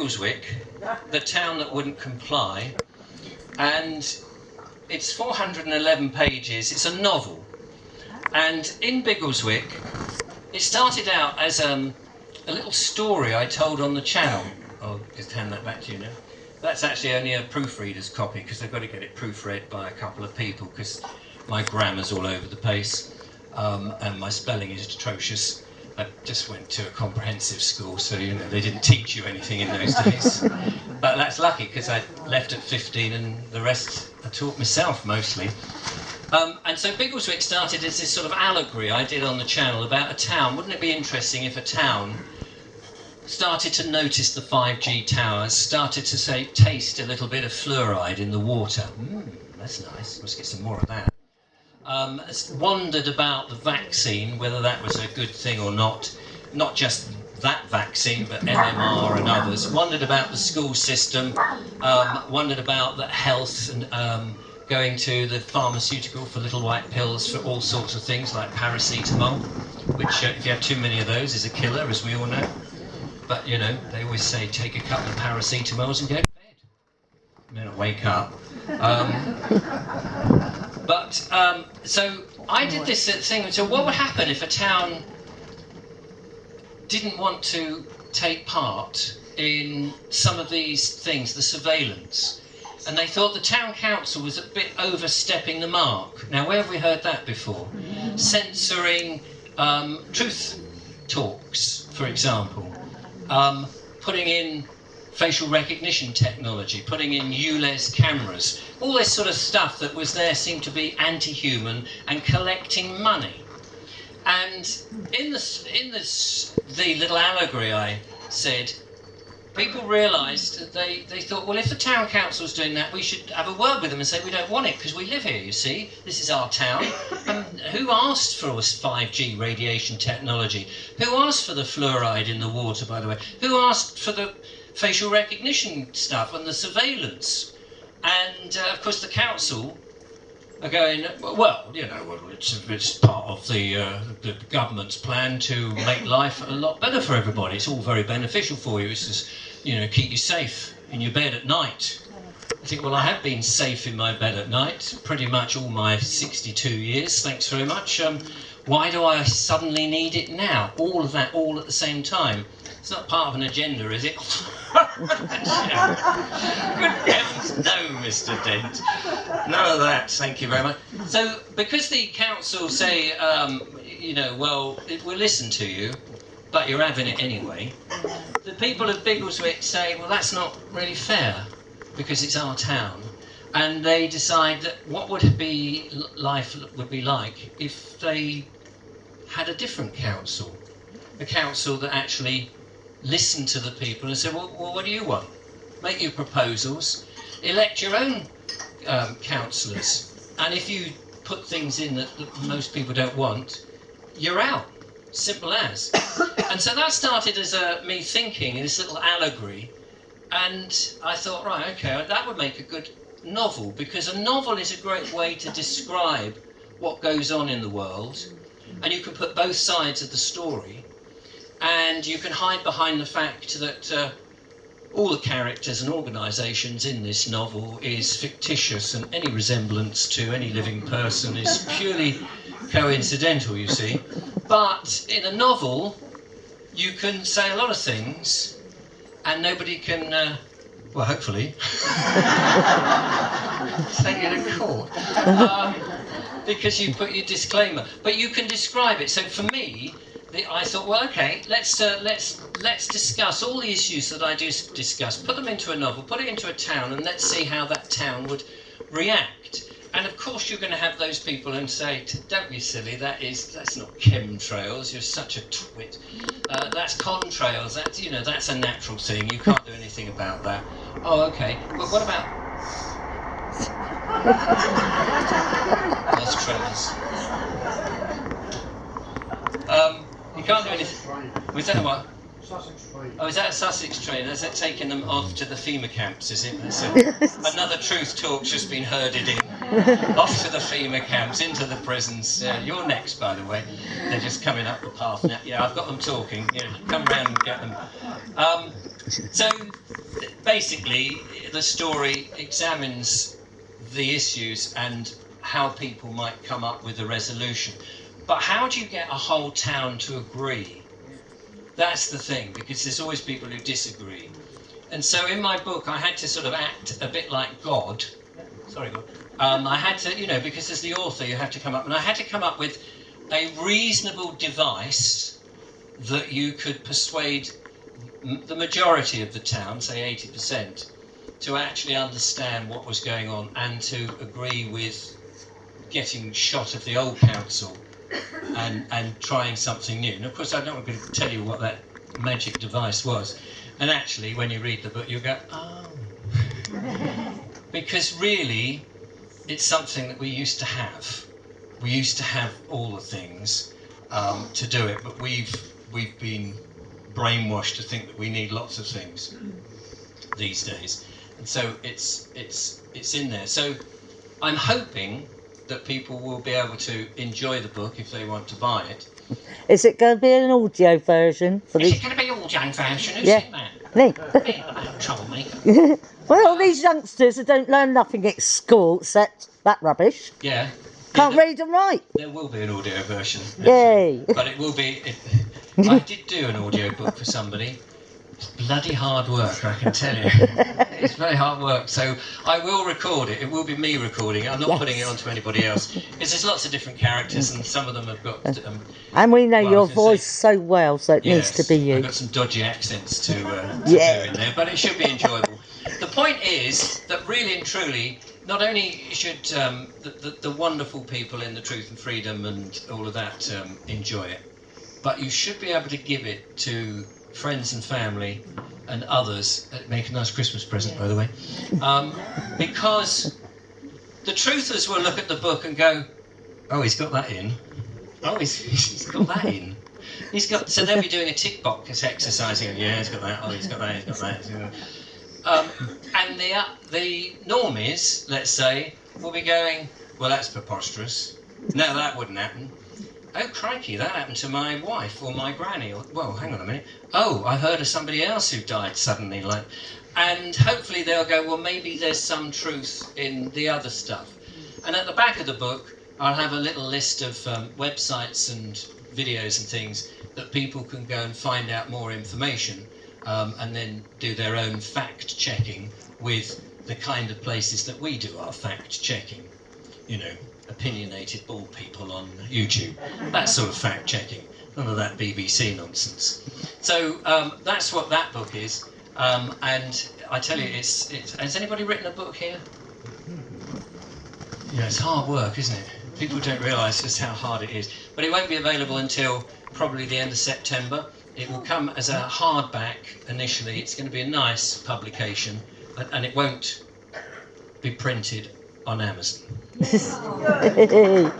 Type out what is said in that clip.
Biggleswick, the town that wouldn't comply, and it's 411 pages. It's a novel, and in Biggleswick, it started out as a little story I told on the channel. I'll just hand that back to you now. That's actually only a proofreader's copy because they've got to get it proofread by a couple of people because my grammar's all over the place and my spelling is atrocious. I just went to a comprehensive school, so you know they didn't teach you anything in those days. But that's lucky because I left at 15 and the rest I taught myself mostly. And so Biggleswick started as this sort of allegory I did on the channel about a town. Wouldn't it be interesting if a town started to notice the 5G towers, started to say, taste a little bit of fluoride in the water. That's nice, let's get some more of that. Wondered about the vaccine, whether that was a good thing or not just that vaccine, but MMR and others. Wondered about the school system, wondered about the health and going to the pharmaceutical for little white pills for all sorts of things like paracetamol, which if you have too many of those is a killer, as we all know. But, you know, they always say take a couple of paracetamols and go to bed. You don't wake up. So I did this thing. So what would happen if a town didn't want to take part in some of these things, the surveillance? And they thought the town council was a bit overstepping the mark. Now, where have we heard that before? Censoring truth talks, for example. Putting in facial recognition technology, putting in ULEZ cameras, all this sort of stuff that was there seemed to be anti-human and collecting money. And in the little allegory I said, people realised that they thought, well, if the town council's doing that, we should have a word with them and say we don't want it because we live here, you see. This is our town. And who asked for us 5G radiation technology? Who asked for the fluoride in the water, by the way? Who asked for the facial recognition stuff and the surveillance? And, of course, the council are going, well, you know, it's part of the government's plan to make life a lot better for everybody. It's all very beneficial for you. It's just, you know, keep you safe in your bed at night. I think, well, I have been safe in my bed at night pretty much all my 62 years, thanks very much. Why do I suddenly need it now? All of that, all at the same time. It's not part of an agenda, is it? Good heavens, no, Mr. Dent. None of that, thank you very much. So, because the council say, you know, well, we'll listen to you, but you're having it anyway, the people of Biggleswick say, well, that's not really fair, because it's our town. And they decide that what would life would be like if they had a different council, a council that actually listened to the people and said, well, what do you want? Make your proposals, elect your own councillors, and if you put things in that most people don't want, you're out. Simple as. And so that started as me thinking in this little allegory, and I thought, right, okay, that would make a good novel, because a novel is a great way to describe what goes on in the world, and you can put both sides of the story, and you can hide behind the fact that all the characters and organisations in this novel is fictitious, and any resemblance to any living person is purely coincidental, you see. But in a novel, you can say a lot of things, and nobody can, well, hopefully, take it to court, because you put your disclaimer. But you can describe it. So for me, I thought, well, okay, let's discuss all the issues that I do discuss, put them into a novel, put it into a town, and let's see how that town would react. And of course you're going to have those people and say, don't be silly, that's not chemtrails, you're such a twit. That's contrails, that's a natural thing, you can't do anything about that. Oh, okay, well, what about... That's tremors. You can't do anything... Was that what? Sussex train. Oh, is that a Sussex train? Is that taking them off to the FEMA camps, is it? Another truth talk's just been herded in. Off to the FEMA camps, into the prisons. You're next, by the way. They're just coming up the path now. Yeah, I've got them talking. Yeah, come round and get them. So basically, the story examines the issues and how people might come up with a resolution. But how do you get a whole town to agree? That's the thing, because there's always people who disagree. And so in my book, I had to sort of act a bit like God. Sorry, God. I had to, you know, because as the author, you have to come up, and I had to come up with a reasonable device that you could persuade the majority of the town, say 80%, to actually understand what was going on and to agree with getting shot of the old council and trying something new. And of course, I'm not going to tell you what that magic device was. And actually, when you read the book, you go, oh. Because really, it's something that we used to have. We used to have all the things to do it, but we've been brainwashed to think that we need lots of things these days. And so it's in there. So I'm hoping that people will be able to enjoy the book if they want to buy it. Is it going to be an audio version? Is it going to be an audio version? Who's Yeah. in that? Me. Troublemaker. Well, these youngsters who don't learn nothing at school except that rubbish. Yeah. Can't read and write. There will be an audio version. Yay. But it will be... I did do an audio book for somebody. It's bloody hard work, I can tell you. It's very hard work. So I will record it. It will be me recording it. I'm not putting it onto anybody else. Because there's lots of different characters and some of them have got... And we know well, your voice so well, so it needs to be you. I've got some dodgy accents to do in there, but it should be enjoyable. The point is that really and truly, not only should the wonderful people in the Truth and Freedom and all of that enjoy it, but you should be able to give it to friends and family and others. Make a nice Christmas present, by the way, because the truthers will look at the book and go, oh, he's got that in. Oh, he's got that in. He's got. So they'll be doing a tick box exercising. Yeah, he's got that. Oh, he's got that. He's got that. And the normies, let's say, will be going, well, that's preposterous. No, that wouldn't happen. Oh, crikey, that happened to my wife or my granny. Or, well, hang on a minute. Oh, I heard of somebody else who died suddenly. And hopefully they'll go, well, maybe there's some truth in the other stuff. And at the back of the book, I'll have a little list of websites and videos and things that people can go and find out more information and then do their own fact-checking with the kind of places that we do our fact-checking. You know, opinionated bald people on YouTube, that sort of fact-checking, none of that BBC nonsense. So that's what that book is, and I tell you, it's has anybody written a book here? Yeah, it's hard work, isn't it? People don't realise just how hard it is. But it won't be available until probably the end of September. It will come as a hardback initially. It's going to be a nice publication, and it won't be printed on Amazon. Hey.